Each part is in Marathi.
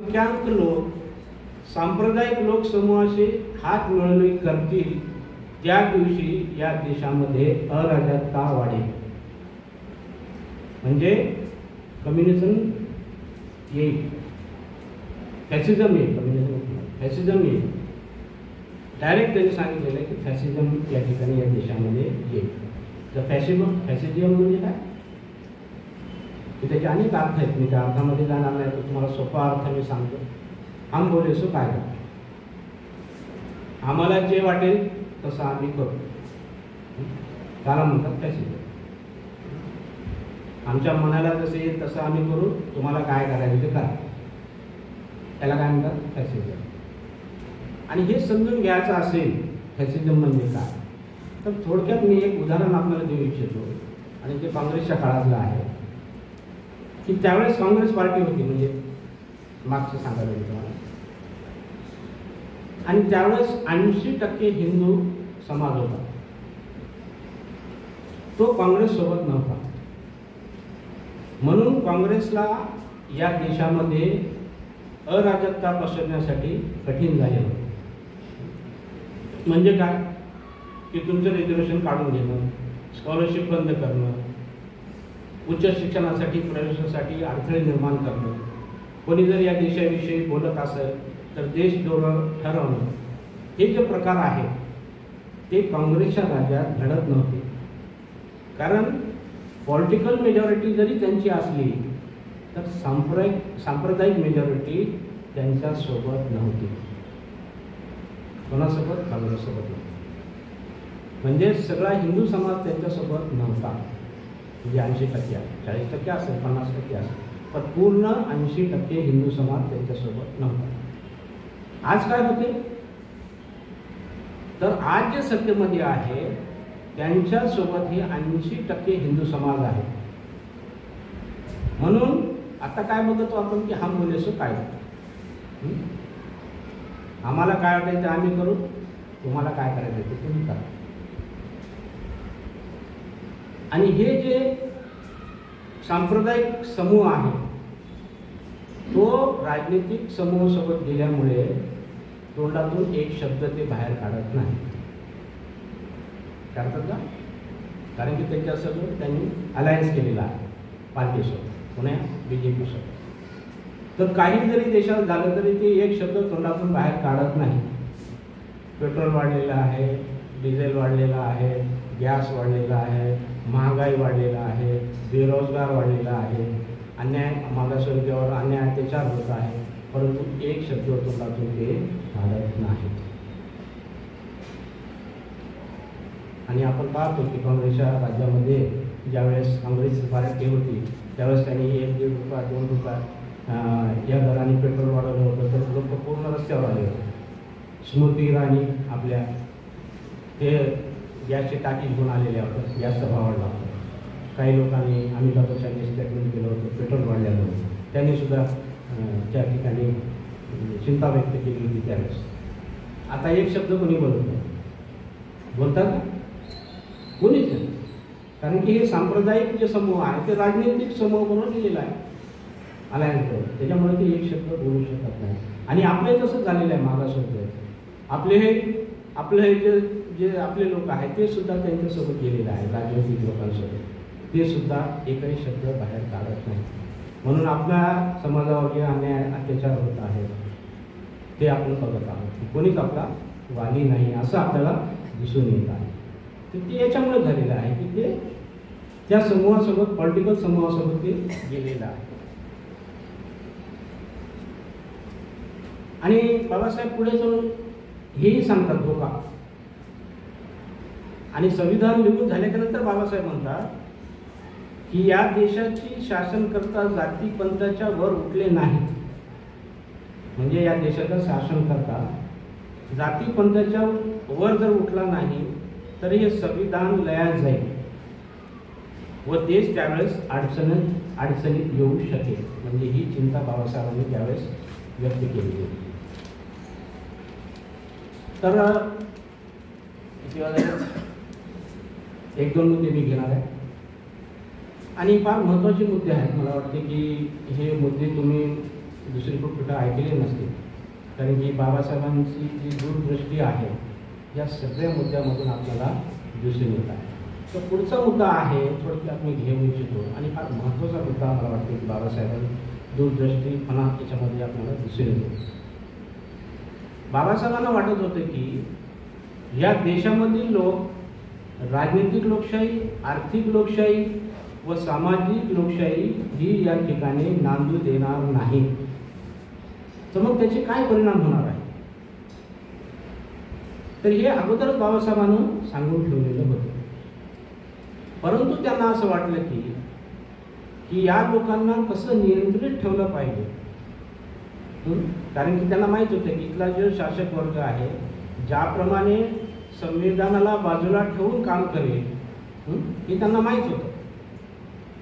संख्याक लोक सांप्रदायिक लोकसमूहाशी हात मिळवणी करतील त्या दिवशी या देशामध्ये अराजकता वाढेल. म्हणजे कम्युनिझम येईल, फॅसिझम येईल. फॅसिझम येईल. डायरेक्ट त्यांनी सांगितलेलं आहे की फॅसिझम या ठिकाणी या देशामध्ये येईल. तर फॅसिझम म्हणजे काय की त्याचे अनेक अर्थ आहेत. मी त्या अर्थामध्ये जाणार नाही, तर तुम्हाला सोपा अर्थ मी सांगतो. हम बोले सो काय, आम्हाला जे वाटेल तसं आम्ही करू, त्याला म्हणतात फॅसिझम. आमच्या मनाला जसं येईल तसं आम्ही करू, तुम्हाला काय करायचं ते करा, त्याला काय म्हणतात फॅसिझम. आणि हे समजून घ्यायचं असेल फॅसिझम म्हणजे काय, तर थोडक्यात मी एक उदाहरण आपल्याला देऊ इच्छितो. आणि ते काँग्रेसच्या काळातलं आहे की त्यावेळेस काँग्रेस पार्टी होती, म्हणजे मागचं सांगायला तुम्हाला. आणि त्यावेळेस 80% हिंदू समाज होता, तो काँग्रेस सोबत नव्हता. म्हणून काँग्रेसला या देशामध्ये अराजकता पसरण्यासाठी कठीण झाले होते. म्हणजे काय की तुमचं रिझर्वेशन काढून घेणं, स्कॉलरशिप बंद करणं, उच्च शिक्षणासाठी प्रवेशासाठी अडथळे निर्माण करणं, कोणी जर या देशाविषयी बोलत असेल तर देशद्रोह ठरवणं, हे जे प्रकार आहेत ते काँग्रेसच्या राज्यात घडत नव्हते. कारण पॉलिटिकल मेजॉरिटी जरी त्यांची असली तर सांप्रदायिक मेजॉरिटी त्यांच्यासोबत नव्हती. कोणासोबत? काँग्रेससोबत नव्हती. म्हणजे सगळा हिंदू समाज त्यांच्यासोबत नव्हता. म्हणजे 80% आहे, 40% असेल, 50% असेल, पण पूर्ण 80% हिंदू समाज त्यांच्यासोबत नव्हता. आज काय होते, तर आज जे सत्तेमध्ये आहे त्यांच्यासोबत हे 80% हिंदू समाज आहे. म्हणून आता काय बघतो आपण की हम बोले सो काय, आम्हाला काय वाटायचं आम्ही करू, तुम्हाला काय करायचं ते तुम्ही करा. आणि हे जे सांप्रदायिक समूह आहे तो राजनीतिक समूहासोबत गेल्यामुळे तोंडातून एक शब्द ते बाहेर काढत नाही. करतात का? कारण की त्यांच्यासोबत त्यांनी अलायन्स केलेला आहे पार्टीसोबत, पुण्या BJP सोबत. तर काही जरी देशात झालं तरी ते एक शब्द तोंडातून बाहेर काढत नाही. पेट्रोल वाढलेलं आहे, डिझेल वाढलेला आहे, गॅस वाढलेला आहे, महागाई वाढलेला आहे, बेरोजगार वाढलेला आहे, अन्याय मागासवर्गीयावर अन्याय अत्याचार होत आहे, परंतु एक शब्द तोंडातून ते काढत नाही. आणि आपण पाहतो की काँग्रेसच्या राज्यामध्ये ज्यावेळेस काँग्रेसची पार्टी होती त्यावेळेस त्यांनी 1-1.5 रुपया 2 रुपया या दराने पेट्रोल वाढवलं होतं, तर लोक पूर्ण रस्त्यावर आले होते. स्मृती इराणी आपल्या ते गॅसची टाकी घेऊन आलेल्या होत्या, गॅसचा भाव वाढला होता. काही लोकांनी अमिताभ बच्चननी स्टेटमेंट केलं होतं पेट्रोल वाढल्यानं, त्यांनी सुद्धा त्या ठिकाणी चिंता व्यक्त केली होती त्यावेळेस. आता एक शब्द कोणी बोलतात का? कोणीच नाही. कारण की हे सांप्रदायिक जे समूह आहे ते राजनैतिक समूह म्हणून दिलेला आहे अलायन्स करून, त्याच्यामुळे ते एक शब्द बोलू शकत नाही. आणि आपले तसंच झालेलं आहे मागासवर्गीय. आपले हे जे आपले लोक आहेत ते सुद्धा त्यांच्यासोबत गेलेले आहे राजनैतिक लोकांसोबत, ते सुद्धा एकही शब्द बाहेर काढत नाही. म्हणून आपल्या समाजावर जे अन्याय अत्याचार होत आहे ते आपण बघत आहोत. कोणीच आपला वाली नाही असं आपल्याला दिसून येत आहे. तर ते याच्यामुळे झालेलं आहे की ते त्या समूहासोबत, पॉलिटिकल समूहासोबत ते गेलेलं आहे. आणि बाबासाहेब पुढे जाऊन हेही सांगतात धोका. आणि संविधान लिहून झाल्यानंतर बाबासाहेब म्हणतात की या देशाची शासनकर्ता जाती पंथाच्या वर उठले नाहीत. म्हणजे या देशाचा शासनकर्ता जाती पंथाच्या वर जर उठला नाही तर हे संविधान लयात जाईल व देश त्यावेळेस अडचणीत येऊ शकेल. म्हणजे ही चिंता बाबासाहेबांनी त्यावेळेस व्यक्त केली होती. तर 1-2 मुद्दे मी घेणार आहे आणि फार महत्त्वाचे मुद्दे आहेत. मला वाटते की हे मुद्दे तुम्ही दुसरी कुठं ऐकले नसते, कारण की बाबासाहेबांची जी दूरदृष्टी आहे या सगळ्या मुद्द्यामधून आपल्याला दिसून येत आहे. तर पुढचा मुद्दा आहे थोडक्यात मी घेऊ इच्छितो आणि फार महत्त्वाचा मुद्दा मला वाटते की बाबासाहेबांनी दूरदृष्टीपणा याच्यामध्ये आपल्याला दिसून येतो. बाबासाहेबांना वाटत होतं की या देशामधील लोक राजनैतिक लोकशाही, आर्थिक लोकशाही व सामाजिक लोकशाही ही या ठिकाणी नांदू देणार नाही. तर मग त्याचे काय परिणाम होणार आहे, तर हे अगोदरच बाबासाहेबांनी सांगून ठेवलेलं होतं. परंतु त्यांना असं वाटलं की या लोकांना कसं नियंत्रित ठेवलं पाहिजे, कारण की त्यांना माहीत होतं की इथला जो शासक वर्ग आहे ज्याप्रमाणे संविधानाला बाजूला ठेवून काम करेल हे त्यांना माहीत होतं.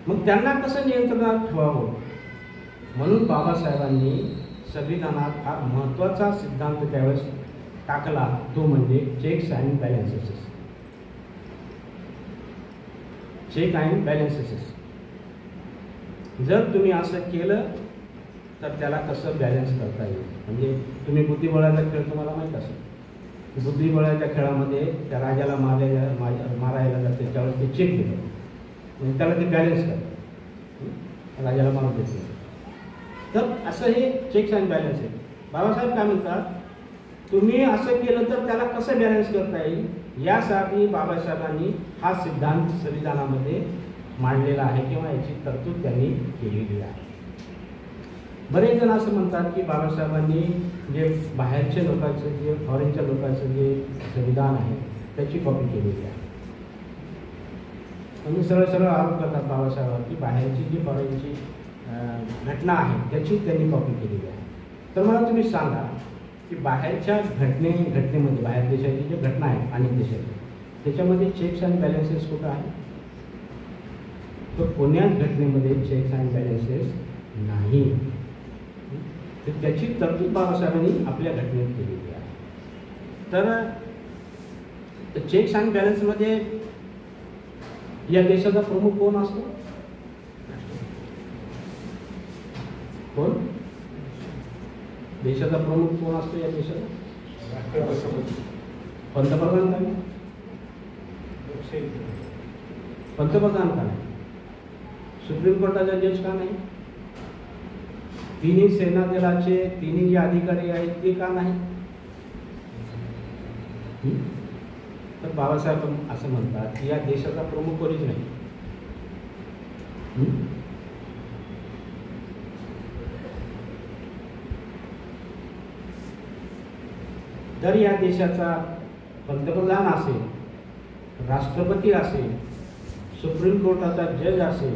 मग त्यांना कसं नियंत्रणात ठेवावं म्हणून बाबासाहेबांनी संविधानात फार महत्त्वाचा सिद्धांत त्यावेळेस टाकला, तो म्हणजे checks and balances. Check and balances. जर तुम्ही असं केलं तर त्याला कसं बॅलन्स करता येईल. म्हणजे तुम्ही बुद्धिबळाचा खेळ तुम्हाला माहीत असेल, बुद्धिबळाच्या खेळामध्ये त्या राजाला मारायला जाते त्यावेळेस ते चेक देतं, म्हणजे त्याला ते बॅलन्स करतात, राजाला मारून देते. तर असं हे चेक्स अँड बॅलन्स आहे. बाबासाहेब काय म्हणतात, तुम्ही असं केलं तर त्याला कसं बॅलन्स करता येईल यासाठी बाबासाहेबांनी हा सिद्धांत संविधानामध्ये मांडलेला आहे किंवा याची तरतूद त्यांनी केलेली आहे. बरेच जण असं म्हणतात की बाबासाहेबांनी जे बाहेरच्या लोकांचं, जे फॉरेनच्या लोकांचं जे संविधान आहे त्याची कॉपी केलेली आहे. म्हणजे सरळ सरळ आरोप करतात बाबासाहेबांवर की बाहेरची जी फॉरेनची घटना आहे त्याची त्यांनी कॉपी केलेली आहे. तर मला तुम्ही सांगा की बाहेरच्या घटनेमध्ये, बाहेर देशाची जी घटना आहे अनेक देशाची, त्याच्यामध्ये चेक्स अँड बॅलन्सेस कुठं आहे, तर कोण्याच घटनेमध्ये चेक्स अँड बॅलन्सेस नाही. तर त्याची तरतूद बाबासाहेबांनी आपल्या घटनेत केलेली आहे. तर चेक्स अँड बॅलन्समध्ये या देशाचा प्रमुख कोण असतो, कोण देशाचा प्रमुख कोण असतो या देशाचा, पंतप्रधान का नाही, पंतप्रधान का नाही, सुप्रीम कोर्टाचा जज का नाही, तिन्ही सेना दलाचे तिन्ही जे अधिकारी आहेत ते का नाही. तर बाबासाहेब असं म्हणतात की या देशाचा प्रमुख कोणीच नाही. जर या देशाचा पंतप्रधान असेल, राष्ट्रपती असेल, सुप्रीम कोर्टाचा जज असेल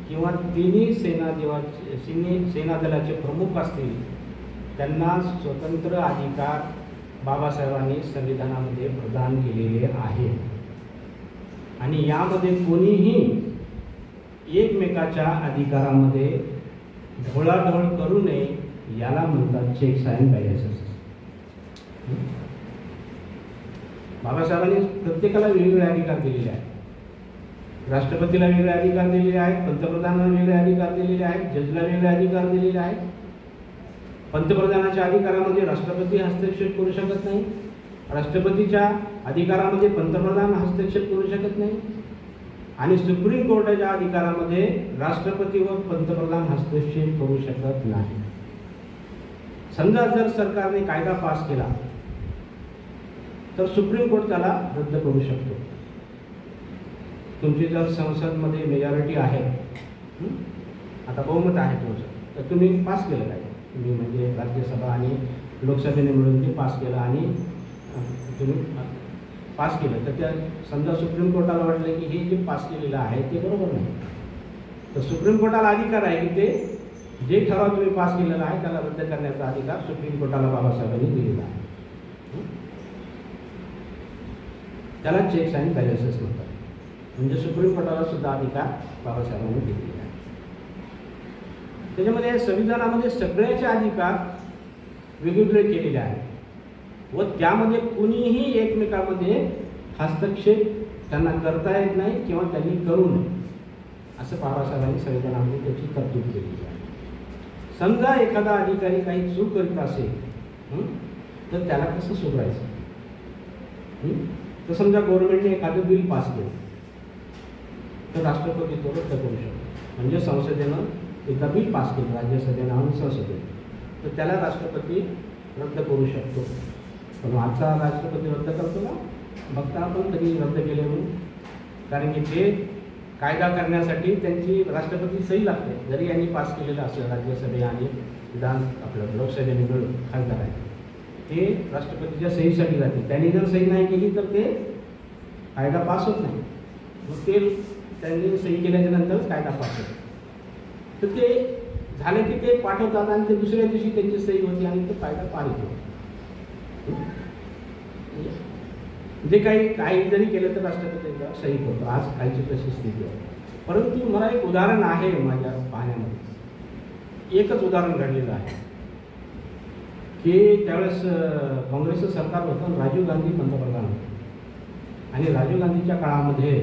किंवा तिन्ही सेना दलाचे प्रमुख असतील, त्यांना स्वतंत्र अधिकार बाबासाहेबांनी संविधानामध्ये प्रदान केलेले आहे. आणि यामध्ये कोणीही एकमेकाच्या अधिकारामध्ये ढवळाढवळ करू नये, याला म्हणतात चेक्स अँड बॅलन्सेस. बाबासाहेबांनी प्रत्येकाला वेगवेगळे अधिकार दिलेले आहेत. राष्ट्रपतीला वेगळे अधिकार दिलेले आहेत, पंतप्रधानाला वेगळे अधिकार दिलेले आहेत, जजला वेगळे अधिकार दिलेले आहेत. पंतप्रधानाच्या अधिकारामध्ये राष्ट्रपती हस्तक्षेप करू शकत नाही, राष्ट्रपतीच्या अधिकारामध्ये पंतप्रधान हस्तक्षेप करू शकत नाही, आणि सुप्रीम कोर्टाच्या अधिकारामध्ये राष्ट्रपती व पंतप्रधान हस्तक्षेप करू शकत नाही. समजा जर सरकारने कायदा पास केला तर सुप्रीम कोर्ट त्याला रद्द करू शकतो. तुमची जर संसदमध्ये मेजॉरिटी आहे, आता बहुमत आहे तुमचं, तर तुम्ही पास केलं काय, तुम्ही म्हणजे राज्यसभा आणि लोकसभेने मिळून ते पास केलं आणि तुम्ही पास केलं, तर त्या समजा सुप्रीम कोर्टाला वाटलं की हे जे पास केलेलं आहे ते बरोबर नाही, तर सुप्रीम कोर्टाला अधिकार आहे की ते जे ठराव तुम्ही पास केलेला आहे त्याला रद्द करण्याचा अधिकार सुप्रीम कोर्टाला बाबासाहेबांनी दिलेला आहे. त्याला चेक्स अँड बॅलन्सेस म्हणतात. म्हणजे सुप्रीम कोर्टाला सुद्धा अधिकार बाबासाहेबांनी दिलेला आहे. त्याच्यामध्ये संविधानामध्ये सगळ्याचे अधिकार वेगवेगळे केलेले आहेत व त्यामध्ये कुणीही एकमेकांमध्ये हस्तक्षेप त्यांना करता येत नाही किंवा त्यांनी करू नये, असं बाबासाहेबांनी संविधानामध्ये त्याची तरतूद केलेली आहे. समजा एखादा अधिकारी काही चूक करीत असेल तर त्याला कसं सुधारायचं? तर समजा गव्हर्नमेंटने एखादं बिल पास केलं तर राष्ट्रपती तो रद्द करू शकतो. म्हणजे संसदेनं एकदा बिल पास केलं, राज्यसभेनं आणि संसदेनं, तर त्याला राष्ट्रपती रद्द करू शकतो. पण आजचा राष्ट्रपती रद्द करतो का? बघता आपण कधी रद्द केले म्हणून. कारण की ते कायदा करण्यासाठी त्यांची राष्ट्रपती सही लागते. जरी यांनी पास केलेलं असेल राज्यसभे आणि विधान आपलं लोकसभेने मिळून खासदार आहे, ते राष्ट्रपतीच्या सहीसाठी जाते. त्यांनी जर सही नाही केली तर ते कायदा पास होत नाही. मग ते त्यांनी सही केल्याच्या नंतरच कायदा पास होतो. तर ते झालं की ते पाठवतात आणि ते दुसऱ्या दिवशी त्यांची सही होती आणि तो कायदा पारित होतो. जे काही जरी केलं तर राष्ट्रपतीचा सही होतो. आज कालची तशी स्थिती आहे. परंतु मला एक उदाहरण आहे माझ्या पाहण्यामध्ये, एकच उदाहरण घडलेलं आहे की त्यावेळेस काँग्रेसचं सरकार होतं, राजीव गांधी पंतप्रधान होते. आणि राजीव गांधीच्या काळामध्ये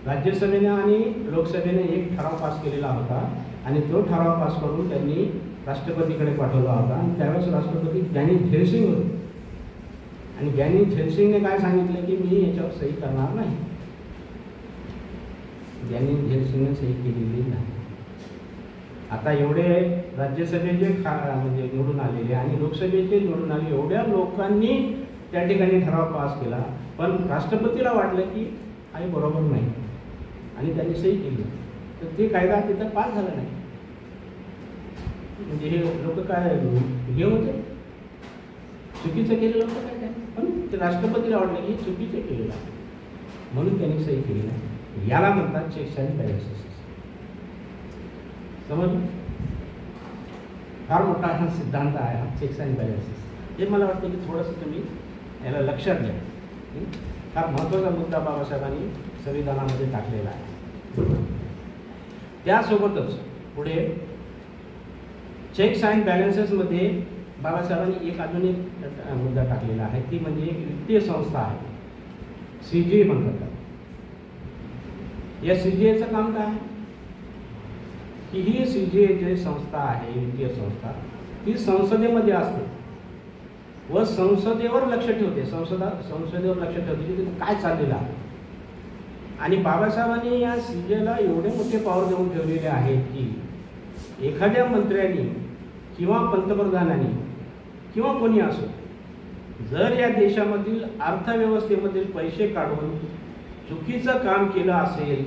राज्यसभेने आणि लोकसभेने एक ठराव पास केलेला होता आणि तो ठराव पास करून त्यांनी राष्ट्रपतीकडे पाठवला होता. आणि त्यावेळेस राष्ट्रपती ज्ञानी झैलसिंग होते. आणि ज्ञानी झैलसिंगने काय सांगितलं की मी याच्यावर सही करणार नाही. ज्ञानी झैलसिंगने सही केलेली नाही. आता एवढे राज्यसभेचे म्हणजे निवडून आलेले आणि लोकसभेचे निवडून आले, एवढ्या लोकांनी त्या ठिकाणी ठराव पास केला, पण राष्ट्रपतीला वाटलं की काही बरोबर नाही आणि त्यांनी सही केली, तर ते कायदा तिथं पास झाला नाही. म्हणजे हे लोक काय हे होते, चुकीचं केलेलं होतं काय काय, पण ते राष्ट्रपतीला वाटलं की चुकीचं केलेलं आहे म्हणून त्यांनी सही केली नाही. याला म्हणतात चेक्स अँड बॅलन्सेस. समज फार मोठा हा सिद्धांत आहे हा चेक्स अँड बॅलन्सेस. हे मला वाटतं की थोडंसं तुम्ही याला लक्षात घ्या. फार महत्त्वाचा मुद्दा बाबासाहेबांनी संविधानामध्ये टाकलेला आहे. त्यासोबतच पुढे चेक्स अँड बॅलन्सेसमध्ये बाबासाहेबांनी एक अजून एक मुद्दा टाकलेला आहे, ती म्हणजे एक वित्तीय संस्था आहे, CGA म्हणतात. या CGAचं काम काय आहे की ही CGA जी संस्था आहे, वित्तीय संस्था, ती संसदेमध्ये असते व संसदेवर लक्ष ठेवते. संसदेवर लक्ष ठेवते की काय चाललेलं आहे. आणि बाबासाहेबांनी या CGAला एवढे मोठे पॉवर देऊन ठेवलेले आहेत की एखाद्या मंत्र्यांनी किंवा पंतप्रधानांनी किंवा कोणी असो, जर या देशामधील अर्थव्यवस्थेमधील पैसे काढून चुकीचं काम केलं असेल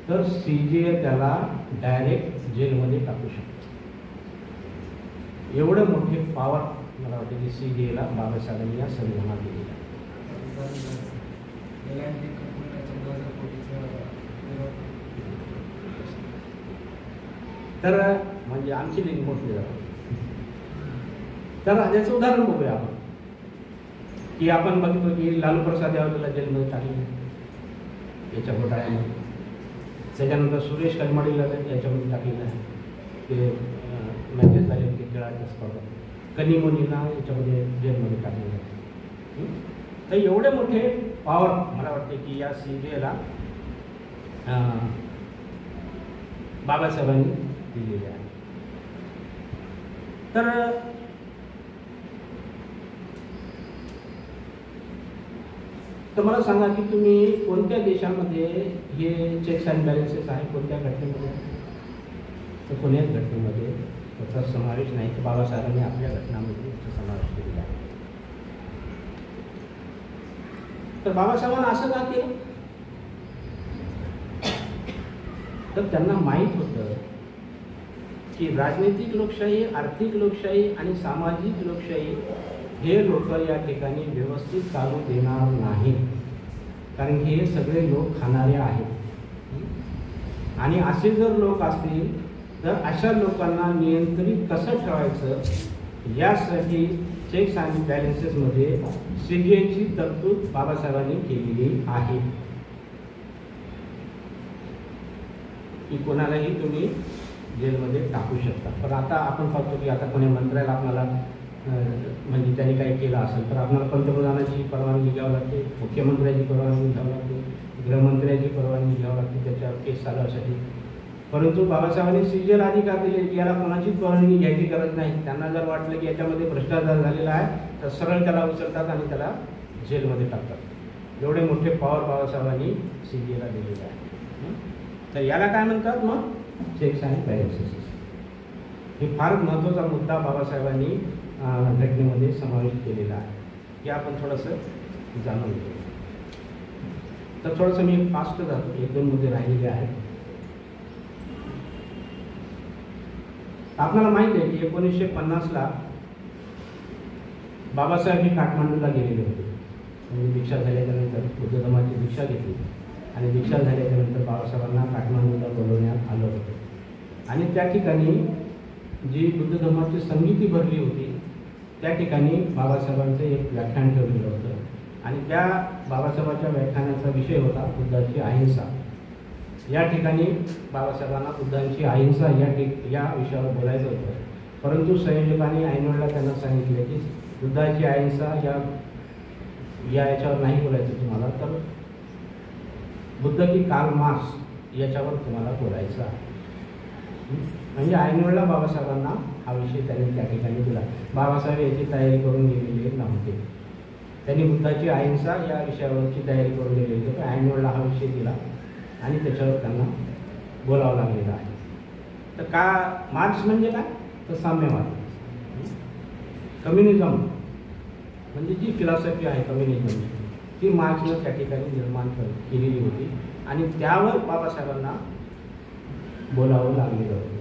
तर CGA त्याला डायरेक्ट जेलमध्ये टाकू शकतो. एवढं मोठे पॉवर मला वाटतं की CGAला बाबासाहेबांनी या संविधानात दिलेलं आहे. तर म्हणजे आमची लिंक मोठी झाली. तर याचं उदाहरण बघूया आपण की आपण बघतो की लालू प्रसाद यादवला जेलमध्ये टाकले याच्या घोटाळ्यामध्ये. त्याच्यानंतर सुरेश कलमाडीला याच्यामध्ये टाकलेलं आहे, ते मॅचेस झाले होते खेळाच्या स्पर्धा. कनिमोनीला याच्यामध्ये जेलमध्ये टाकलेलं आहे. तर एवढे मोठे पॉवर मला वाटते की या CGAला बाबासाहेबांनी दिलेले आहे. तर मला सांगा की तुम्ही कोणत्या देशामध्ये हे चेक्स अँड बॅलन्सेस आहे, कोणत्या घटनेमध्ये? तर कोण्याच घटनेमध्ये त्याचा समावेश नाही. तर बाबासाहेबांनी आपल्या घटनामध्ये याचा समावेश केलेला आहे. तर बाबासाहेबांना असं का केलं? तर त्यांना माहीत होतं की राजनैतिक लोकशाही, आर्थिक लोकशाही आणि सामाजिक लोकशाही हे लोक या ठिकाणी व्यवस्थित चालू देणार नाही. कारण हे सगळे लोक खाणारे आहेत आणि असे जर लोक असतील तर अशा लोकांना नियंत्रित कसं ठेवायचं यासाठी चेक्स आणि बॅलन्सेसमध्ये CGAची तरतूद बाबासाहेबांनी केलेली आहे की कोणालाही तुम्ही जेलमध्ये टाकू शकता. पण आता आपण पाहतो की आता कोणी मंत्र्याला आपल्याला म्हणजे त्यांनी काही केलं असेल तर आपल्याला पंतप्रधानाची परवानगी घ्यावी लागते, मुख्यमंत्र्याची परवानगी घ्यावी लागते, गृहमंत्र्याची परवानगी घ्यावी लागते त्याच्यावर केस चालवण्यासाठी. परंतु बाबासाहेबांनी सीजल अधिकार दिले की याला कोणाचीच परवानगी घ्यायची गरज नाही. त्यांना जर वाटलं की याच्यामध्ये भ्रष्टाचार झालेला आहे तर सरळ त्याला उचलतात आणि त्याला जेलमध्ये टाकतात. एवढे मोठे पॉवर बाबासाहेबांनी सीजेला दिलेले आहे. तर याला काय म्हणतात मग चेक्स आणि बॅलन्सेस. हे फार महत्त्वाचा मुद्दा बाबासाहेबांनी घटनेमध्ये समाविष्ट केलेला आहे. हे आपण थोडंसं जाणून घेऊ. तर थोडंसं मी फास्ट जातो, 1-2 मुद्दे राहिलेले आहेत. आपल्याला माहिती आहे की 1950ला बाबासाहेब हे काठमांडूला गेलेले होते. म्हणजे दीक्षा झाल्याच्यानंतर बुद्ध धर्माची दीक्षा घेतली आणि दीक्षा झाल्याच्यानंतर बाबासाहेबांना काठमांडूला बोलवण्यात आलं होतं. आणि त्या ठिकाणी जी बुद्ध धर्माची संगीती भरली होती त्या ठिकाणी बाबासाहेबांचं एक व्याख्यान ठेवलेलं होतं. आणि त्या बाबासाहेबांच्या व्याख्यानाचा विषय होता बुद्धाची अहिंसा. या ठिकाणी बाबासाहेबांना बुद्धांची अहिंसा या विषयावर बोलायचं होतं. परंतु संयोजकांनी ऐनवेळेला त्यांना सांगितले की बुद्धाची अहिंसा याच्यावर नाही बोलायचं तुम्हाला, तर बुद्ध की कार्ल मार्क्स याच्यावर तुम्हाला बोलायचं आहे. म्हणजे ऐनवेळेला बाबासाहेबांना हा विषय त्यांनी त्या ठिकाणी दिला. बाबासाहेब याची तयारी करून गेलेले नव्हते. त्यांनी बुद्धाची अहिंसा या विषयावरची तयारी करून गेलेली होती. ऐनवेळेला हा विषय दिला आणि त्याच्यावर त्यांना बोलावं लागलेलं आहे. तर का मार्क्स म्हणजे काय, तर साम्यवाद. कम्युनिझम म्हणजे जी फिलॉसॉफी आहे कम्युनिझमची ती मार्क्सनं त्या ठिकाणी निर्माण केलेली होती आणि त्यावर बाबासाहेबांना बोलावं लागलेलं होतं.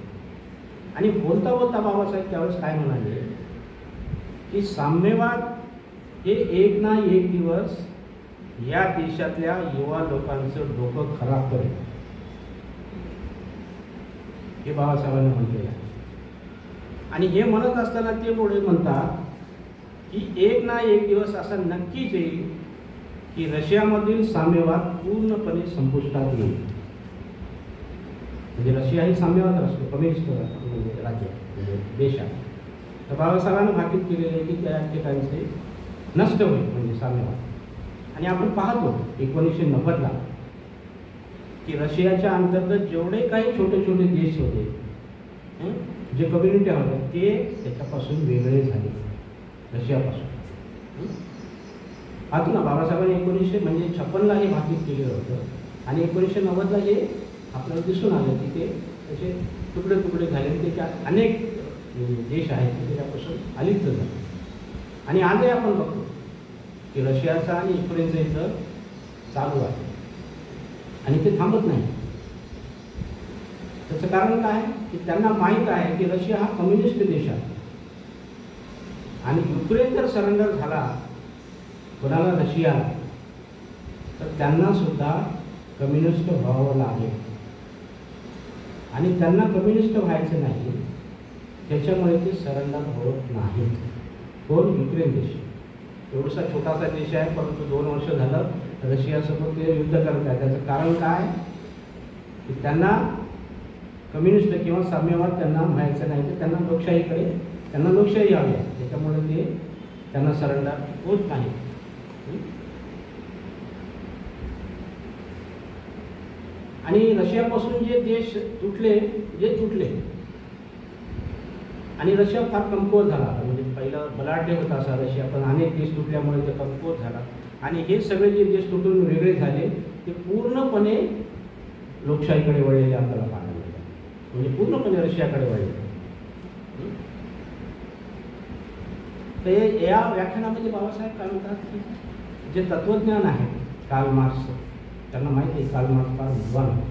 आणि बोलता बोलता बाबासाहेब त्यावेळेस काय म्हणाले की साम्यवाद हे एक ना एक दिवस या देशातल्या युवा लोकांचं डोकं खराब करेल, हे बाबासाहेबांनी म्हटलेलं आहे. आणि हे म्हणत असताना ते पुढे म्हणतात की एक ना एक दिवस असा नक्कीच येईल की रशियामधील साम्यवाद पूर्णपणे संपुष्टात येईल. म्हणजे रशिया ही साम्यवाद राष्ट्र, कम्युनिस्ट म्हणजे राज्य म्हणजे देश आहे. तर बाबासाहेबांनी भाकीत केलेले आहे की त्या ठिकाणचे नष्ट होईल म्हणजे साम्यवाद. आणि आपण पाहतो 1990ला की रशियाच्या अंतर्गत जेवढे काही छोटे छोटे देश होते, जे कम्युनिटी होते ते त्याच्यापासून वेगळे झाले रशियापासून. पाहतो ना बाबासाहेबांनी 1956ला हे भाकीत केलेलं होतं आणि 1990ला हे आपल्याला दिसून आलं की ते त्याचे तुकडे तुकडे झाले. त्याच्यात अनेक देश आहेत ते त्याच्यापासून अलिप्त झाले. आणि आजही आपण बघतो की रशियाचा आणि युक्रेनचं युद्ध चालू आहे आणि ते थांबत नाही. त्याचं कारण काय की त्यांना माहीत आहे की रशिया हा कम्युनिस्ट देश आहे आणि युक्रेन जर सरेंडर झाला कोणाला रशियाला तर त्यांना सुद्धा कम्युनिस्ट व्हावं लागेल. आणि त्यांना कम्युनिस्ट व्हायचं नाही त्याच्यामुळे ते सरेंडर होत नाहीत. कोण? युक्रेन देश. एवढसा छोटासा देश आहे परंतु 2 वर्ष झालं रशियासोबत ते युद्ध करत आहे. त्याचं कारण काय की त्यांना कम्युनिस्ट किंवा साम्यवाद त्यांना व्हायचं नाही तर त्यांना लोकशाही हवी आहे. त्याच्यामुळे ते त्यांना सरेंडर होत नाही. आणि रशियापासून जे देश तुटले आणि रशिया फार कमकुवत झाला. म्हणजे पहिलं बलाढ्य होता असा रशिया, पण अनेक देश तुटल्यामुळे ते कमकुवत झाला. आणि हे सगळे जे देश तुटून वेगळे झाले ते पूर्णपणे लोकशाहीकडे वळलेले आपल्याला पाहायला मिळतात. म्हणजे पूर्णपणे रशियाकडे वळले. तर या व्याख्यानामध्ये बाबासाहेब काय म्हणतात की जे तत्त्वज्ञान आहे कार्ल मार्क्स, त्यांना माहिती आहे कार्ल मार्क्स फार विद्वान होते.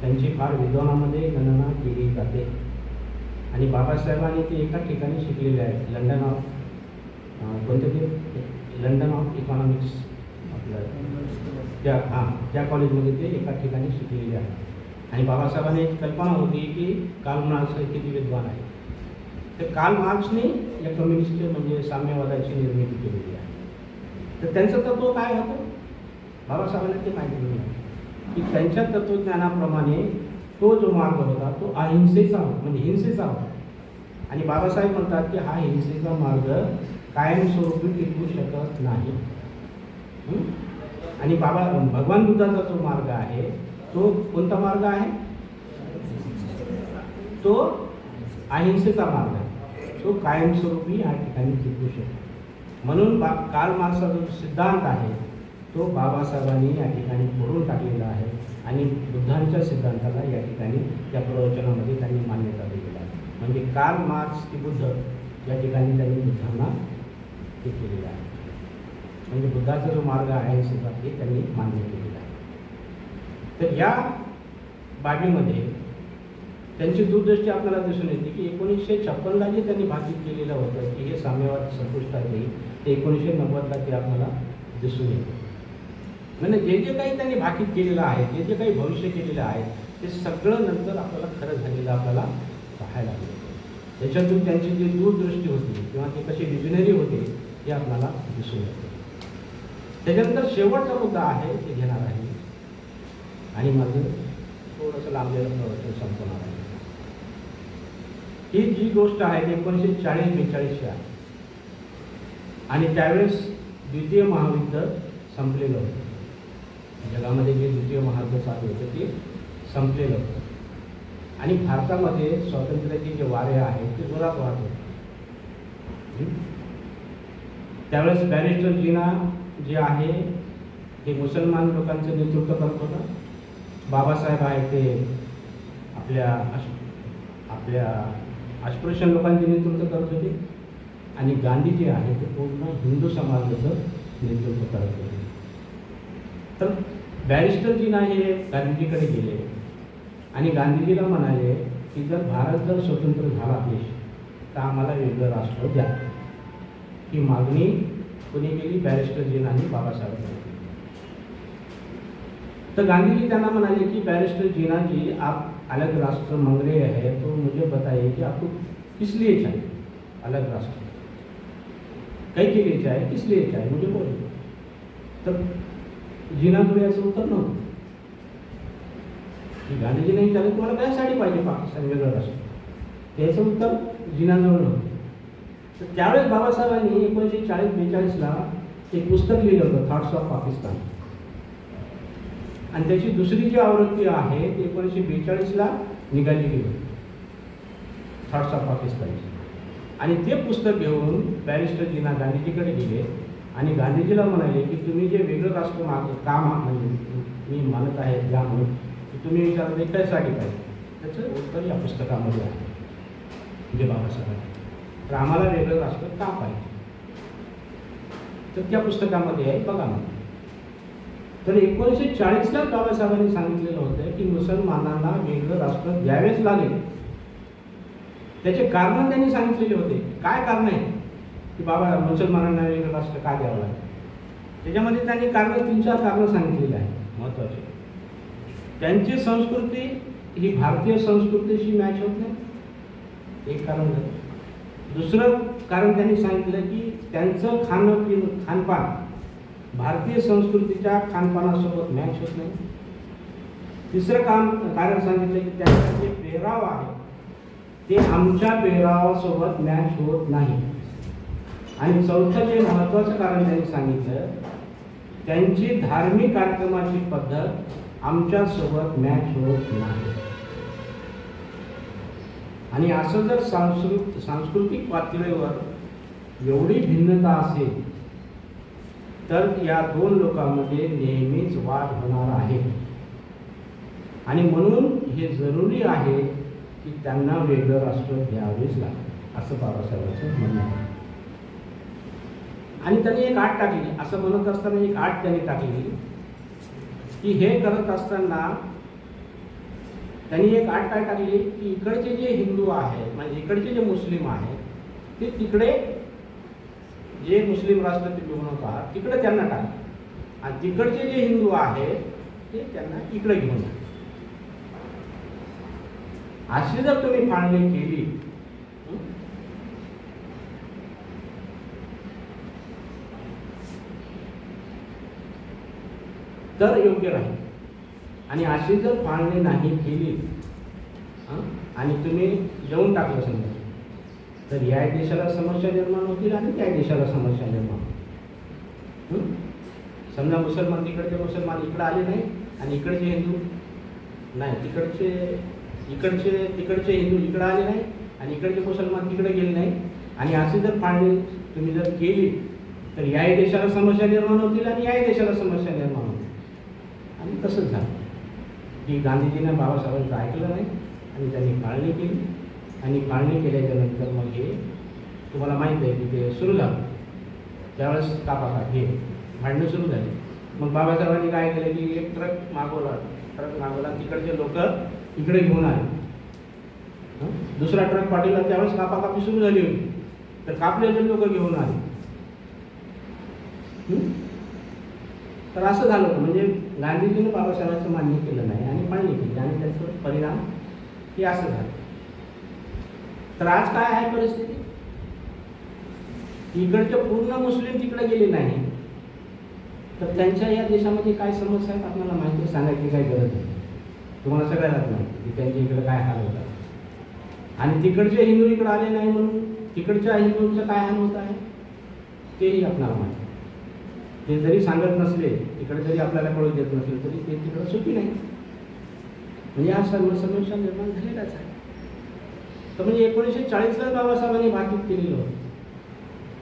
त्यांची फार विद्वानामध्ये गणना केली जाते. आणि बाबासाहेबांनी ते एका ठिकाणी शिकलेले आहे, लंडन ऑफ इकॉनॉमिक्स आपलं त्या कॉलेजमध्ये ते एका ठिकाणी शिकलेले आहे. आणि बाबासाहेबांनी एक कल्पना होती की कार्ल मार्क्स किती विद्वान आहे. तर कार्ल मार्क्सने या कम्युनिस्ट म्हणजे साम्यवादाची निर्मिती केलेली आहे. तर त्यांचं तत्त्व काय होतं बाबासाहेबांना ते माहिती नाही की त्यांच्या तत्त्वज्ञानाप्रमाणे तो जो मार्ग होता तो अहिंसेचा म्हणजे हिंसेचा होता. आणि बाबासाहेब म्हणतात की हा हिंसेचा मार्ग कायमस्वरूपी टिकू शकत नाही. आणि भगवान बुद्धाचा जो मार्ग आहे तो कोणता मार्ग आहे तो अहिंसेचा मार्ग आहे, तो कायमस्वरूपी या ठिकाणी टिकू शकतो. म्हणून कार्ल मार्क्सचा जो सिद्धांत आहे तो बाबासाहेबांनी या ठिकाणी फोडून टाकलेला आहे आणि बुद्धांच्या सिद्धांताला या ठिकाणी त्या प्रवचनामध्ये त्यांनी मान्यता दिलेली आहे. म्हणजे कार्ल मार्क्स की बुद्ध या ठिकाणी त्यांनी बुद्धांना हे केलेलं आहे. म्हणजे बुद्धाचा जो मार्ग आहे सुद्धा ते त्यांनी मान्य केलेला आहे. तर या बाबीमध्ये त्यांची दूरदृष्टी आपल्याला दिसून येते की 1956ला जे त्यांनी भाकीत केलेलं होतं की हे साम्यवाद संपुष्टात येईल, ते 1990ला ते आपल्याला दिसून येते. म्हणजे जे जे काही त्यांनी भाकीत केलेलं आहे, जे जे काही भविष्य केलेलं आहे, ते सगळं नंतर आपल्याला खरं झालेलं आपल्याला पाहायला मिळतं. त्याच्यातून त्यांची जी दूरदृष्टी होती किंवा ते कसे विजनरी होते ते आपल्याला दिसून येते. त्याच्यानंतर शेवटचा मुद्दा आहे ते घेणार आहे आणि माझं थोडंसं लांबलेलं प्रवचन संपवणार आहे. ही जी गोष्ट आहे ती 1940-42ची आहे आणि त्यावेळेस द्वितीय महायुद्ध संपलेलं होतं. जगामध्ये जे द्वितीय महायुद्ध चालू होतं ते संपलेलं होतं आणि भारतामध्ये स्वातंत्र्याचे जे वारे आहेत ते जोरात वाहत होते. त्यावेळेस बॅरिस्टर जिना जे आहे ते मुसलमान लोकांचं नेतृत्व करत होता. बाबासाहेब आहे ते आपल्या अस्पृश्य लोकांचे नेतृत्व करत होते आणि गांधीजी आहे ते पूर्ण हिंदू समाजाचं नेतृत्व करत होते. तर बॅरिस्टर जिना हे गांधीजीकडे गेले आणि गांधीजीला म्हणाले की जर भारत जर स्वतंत्र झाला देश तर आम्हाला वेगळं राष्ट्र द्या. ही मागणी कोणी केली? बॅरिस्टर जिनांनी बाबासाहेबांनी. तो गांधी जी त्यांना म्हणाले कि बैरिस्टर जीना जी आप अलग राष्ट्र मांग रहे हैं तो मुझे बताइए कि आपको किस लिए चाहिए अलग राष्ट्र, कई के लिए चाहिए, किस लिए चाहिए, मुझे बोलिए. तब जीना थोड़ी ऐसे उत्तर नव्हतं की गांधीजी नाही विचारलं तुम्हाला कशासाठी पाहिजे पाकिस्तान वेगळं राष्ट्र, त्याचं उत्तर जीनाजवळ नव्हतं. तर त्यावेळेस बाबासाहेबांनी 1940-42ला एक पुस्तक लिहिलं होतं थॉट्स ऑफ पाकिस्तान आणि त्याची दुसरी जी आवृत्ती आहे ती 1942ला निघालेली होती थॉट्स ऑफ पाकिस्तान. आणि ते पुस्तक घेऊन बॅरिस्टर जीना गांधीजीकडे गेले आणि गांधीजीला म्हणाले की तुम्ही जे वेगळं राष्ट्र काम म्हणजे मी मानत आहे ज्या म्हणून की तुम्ही विचारले कशासाठी पाहिजे, त्याचं उत्तर या पुस्तकामध्ये आहे म्हणजे बाबासाहेबांनी. तर आम्हाला वेगळं राष्ट्र का पाहिजे तर त्या पुस्तकामध्ये आहे बघा ना. तर 1940ला बाबासाहेबांनी सांगितलेलं होतं की मुसलमानांना वेगळं राष्ट्र द्यावेच लागेल. त्याचे कारण त्यांनी सांगितलेले होते. काय कारण आहे की बाबा मुसलमानांना वेगळं राष्ट्र का द्यावं लागेल, त्याच्यामध्ये त्यांनी कारण 3-4 कारणं सांगितलेली आहेत महत्त्वाचे. त्यांची संस्कृती ही भारतीय संस्कृतीशी मॅच होत नाही, एक कारण झालं. दुसरं कारण त्यांनी सांगितलं की त्यांचं खानपान भारतीय संस्कृतीच्या खानपानासोबत मॅच होत नाही. तिसरं कारण सांगितलं की त्यांचा जे पेहराव आहे ते आमच्या पेहरावासोबत मॅच होत नाही. आणि चौथं जे महत्त्वाचं कारण त्यांनी सांगितलं त्यांची धार्मिक कार्यक्रमाची पद्धत आमच्यासोबत मॅच होत नाही. आणि असं जर सांस्कृतिक पातळीवर एवढी भिन्नता असेल तर या दोन लोकांमध्ये नेहमीच वाद होणार आहे आणि म्हणून हे जरुरी आहे की त्यांना वेगळं राष्ट्र द्यावेच लागेल असं बाबासाहेबांचं म्हणणं आहे. आणि त्यांनी एक आट टाकली, असं म्हणत असताना एक आट त्यांनी टाकली की हे करत असताना त्यांनी एक आट काय टाकली की इकडचे जे हिंदू आहेत म्हणजे इकडचे जे मुस्लिम आहेत ते तिकडे जे मुस्लिम राष्ट्र ते बनवतात तिकडे त्यांना टाका आणि तिकडचे जे हिंदू आहेत ते त्यांना इकडे घेऊन जा. अशी जर तुम्ही फाळणी केली तर योग्य राहील. आणि अशी जर फाळणी नाही केली आणि तुम्ही देऊन टाकलं समजा तर या देशाला समस्या निर्माण होतील आणि त्या देशाला समस्या निर्माण होतील. समजा मुसलमान तिकडचे मुसलमान इकडे आले नाही आणि इकडचे हिंदू नाही तिकडचे इकडचे तिकडचे हिंदू इकडे आले नाही आणि इकडचे मुसलमान तिकडे गेले नाही. आणि अशी जर फाळणी तुम्ही जर केली तर याही देशाला समस्या निर्माण होतील आणि याही देशाला समस्या निर्माण होतील. आणि तसंच झालं की गांधीजींना बाबासाहेबांचं ऐकलं नाही आणि त्यांनी फाळणी केली. आणि फाळणी केल्याच्या नंतर मग हे तुम्हाला माहीत आहे की ते सुरू झालं. त्यावेळेस कापाकाप हे भांडणं सुरू झाली. मग बाबासाहेबांनी काय केलं की एक ट्रक मागवला तिकडचे लोक इकडे घेऊन आले. दुसरा ट्रक पाठवला त्यावेळेस कापाकापी सुरू झाली होती. तर कापलेले लोक घेऊन आले. तर असं झालं होतं. म्हणजे गांधीजीने बाबासाहेबांचं मान्य केलं नाही आणि फाळणी केली आणि त्याचा परिणाम हे असं झालं. तर आज काय आहे परिस्थिती? इकडचे पूर्ण मुस्लिम तिकडे गेले नाही तर त्यांच्या या देशामध्ये काय समस्या आहेत आपल्याला माहिती सांगायची काही गरज नाही. तुम्हाला सगळ्यालाच माहिती की त्यांच्या इकडे काय हाल होत आहे. आणि तिकडचे हिंदू इकडे आले नाही म्हणून तिकडच्या हिंदूंचं काय हाल होत आहे तेही आपल्याला माहिती. ते जरी सांगत नसले तिकडे जरी आपल्याला कळू देत नसले तरी ते तिकडं चुकी नाही. म्हणजे हा समस्या निर्माण झालेलाच आहे. तर म्हणजे 1940ला बाबासाहेबांनी भाकीत केलेलं होतं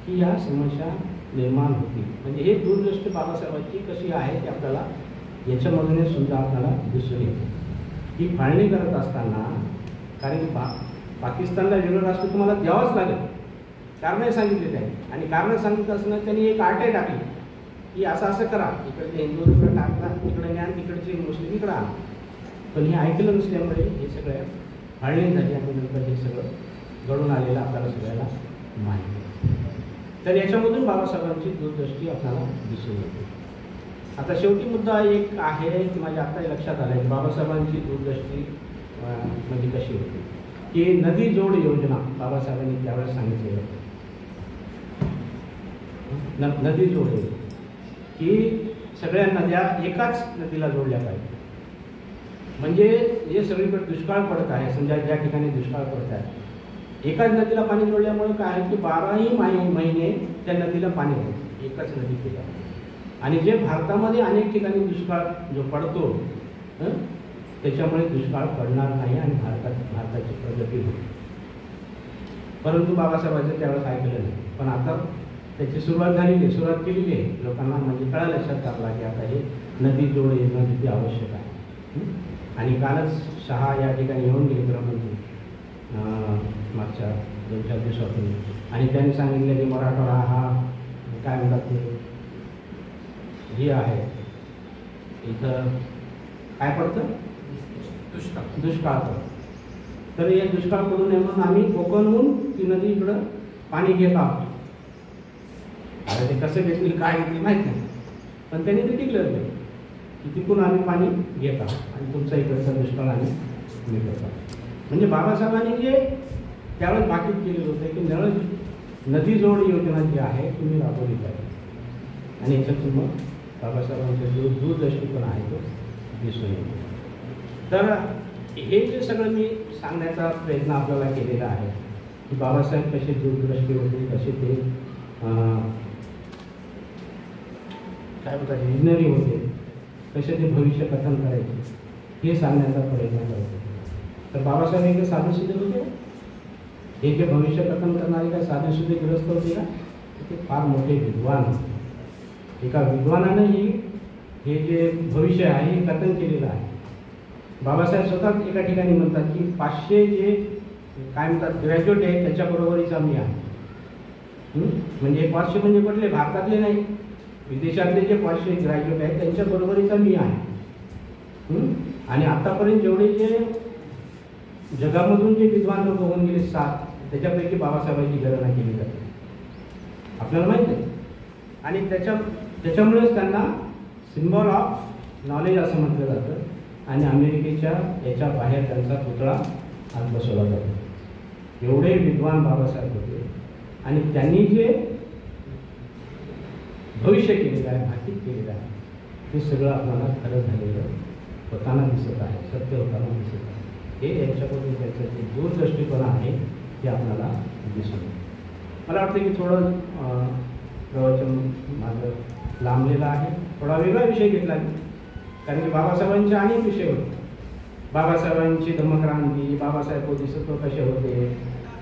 की या समस्या निर्माण होतील. म्हणजे हे दूरदृष्टी बाबासाहेबांची कशी आहे ते आपल्याला याच्यामधून सुद्धा आपल्याला दिसून येते. ही फाळणी करत असताना कारण पाकिस्तानला वेगळं राष्ट्र तुम्हाला द्यावंच लागेल. कारणं सांगितले त्यांनी आणि कारणं सांगितलं असताना त्यांनी एक आटे टाकली की असं करा. इकडचे हिंदू तिकडे टाकला तिकडे न्या तिकडचे मुस्लिम इकडं आणा. पण हे ऐकलं नसल्यामुळे हे सगळ्या फाळणी झाली आणि नंतर हे सगळं घडून आलेलं आपल्याला सगळ्याला माहिती. तर याच्यामधून बाबासाहेबांची दूरदृष्टी आपल्याला दिसून येते. आता शेवटी मुद्दा एक आहे की माझ्या आत्ताही लक्षात आलं आहे बाबासाहेबांची दूरदृष्टी म्हणजे कशी होती की नदी जोड योजना बाबासाहेबांनी त्यावेळेस सांगितलेलं होतं. नदी जोड योजना की सगळ्या नद्या एकाच नदीला जोडल्या पाहिजे. म्हणजे जे सगळीकडे दुष्काळ पडत आहे समजा ज्या ठिकाणी दुष्काळ पडत आहे एकाच नदीला पाणी जोडल्यामुळे काय आहे की 12ही महिने त्या नदीला पाणी होतं एकाच नदी केला. आणि जे भारतामध्ये अनेक ठिकाणी दुष्काळ जो पडतो त्याच्यामुळे दुष्काळ पडणार नाही आणि भारताची प्रगती होईल. परंतु बाबासाहेबांचं त्यावेळेस ऐकलं नाही. पण आता त्याची सुरुवात केलेली आहे. लोकांना म्हणजे कळायला लक्षात आला की आता हे नदी जोड योजना किती आवश्यक आहे. आणि कालच शहा या ठिकाणी येऊन गेले गृहमंत्री मागच्या 2-4 दिवसापूर्वी आणि त्यांनी सांगितलं की मराठवाडा हा काय म्हणतात ते हे आहे इथं काय पडतं दुष्काळ पडतं. तर या दुष्काळ पडू नये म्हणून आम्ही कोकणहून ती नदी इकडं पाणी घेत आहोत. आता ते कसं घेतली काय घेतली माहीत नाही पण त्यांनी ते डिक्लेअर केलं की तिकडून आम्ही पाणी घेत आहोत आणि तुमचा इकडचा दुष्काळ आम्ही मिटवत आहोत. म्हणजे बाबासाहेबांनी जे त्यावेळेस भाकीत केलेलं होतं की नदी जोड योजना जी आहे तुम्ही राबवली पाहिजे. आणि याच्यातून मग बाबासाहेबांचा जो दूरदृष्टीपण आहे तो दिसून येतो. तर हे जे सगळं मी सांगण्याचा प्रयत्न आपल्याला केलेला आहे की बाबासाहेब कसे दूरदृष्टी होते कसे ते काय बोलतात विजनरी होते कसे ते भविष्य कथन करायचे हे सांगण्याचा प्रयत्न करतो. तर बाबासाहेब हे साधेसुधे होते. हे जे भविष्य कथन करणारे काय साधेसुधे ग्रस्त होते का ते फार मोठे विद्वान होते. एका विद्वानानंही हे जे भविष्य आहे हे कथन केलेलं आहे. बाबासाहेब स्वतः एका ठिकाणी म्हणतात की 500 जे काय म्हणतात ग्रॅज्युएट आहेत त्याच्याबरोबरीचा मी आहे. म्हणजे 500 म्हणजे कुठले भारतातले नाही विदेशातले जे 500 ग्रॅज्युएट आहेत त्यांच्याबरोबरीचा मी आहे. आणि आतापर्यंत जेवढे जे जगामधून जे विद्वान लोक होऊन गेले 7 त्याच्यापैकी बाबासाहेबांची गणना केली जाते आपल्याला माहिती आहे. आणि त्याच्यामुळेच त्यांना सिम्बॉल ऑफ नॉलेज असं म्हटलं जातं. आणि अमेरिकेच्या याच्या बाहेर त्यांचा पुतळा आज बसवला जातो. एवढे विद्वान बाबासाहेब होते आणि त्यांनी जे भविष्य केलेलं आहे भाकीत केलेलं आहे ते सगळं आपल्याला खरं झालेलं होताना दिसत आहे सत्य होताना दिसत आहे. हे यांच्याकडून त्याचं जे दूरदृष्टीपण आहे ते आपल्याला दिसून येतं. मला वाटतं की थोडं प्रवचन माझं लांबलेलं आहे. थोडा वेगळा विषय घेतला कारण की बाबासाहेबांचे अनेक विषय होते बाबासाहेबांची धम्मक्रांती, बाबासाहेब बोधिसत्व कसे होते,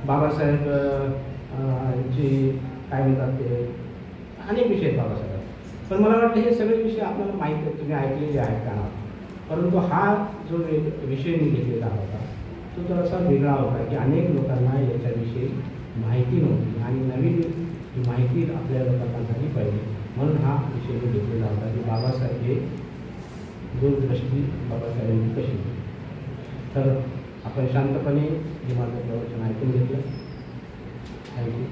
बाबासाहेब ची काय म्हणतात ते अनेक विषय आहेत बाबासाहेब. पण मला वाटतं हे सगळे विषय आपल्याला माहीत आहेत, तुम्ही ऐकलेले आहेत का. परंतु हा जो विषय मी घेतलेला होता तो थोडासा वेगळा होता की अनेक लोकांना याच्याविषयी माहिती नव्हती आणि नवीन ही माहिती आपल्या लोकांना झाली पाहिजे म्हणून हा विषय मी घेतलेला होता की बाबासाहेब हे दूरदृष्टी बाबासाहेबांची कशी. तर आपण शांतपणे हे माझं प्रवचन ऐकून घेतलं. थँक्यू.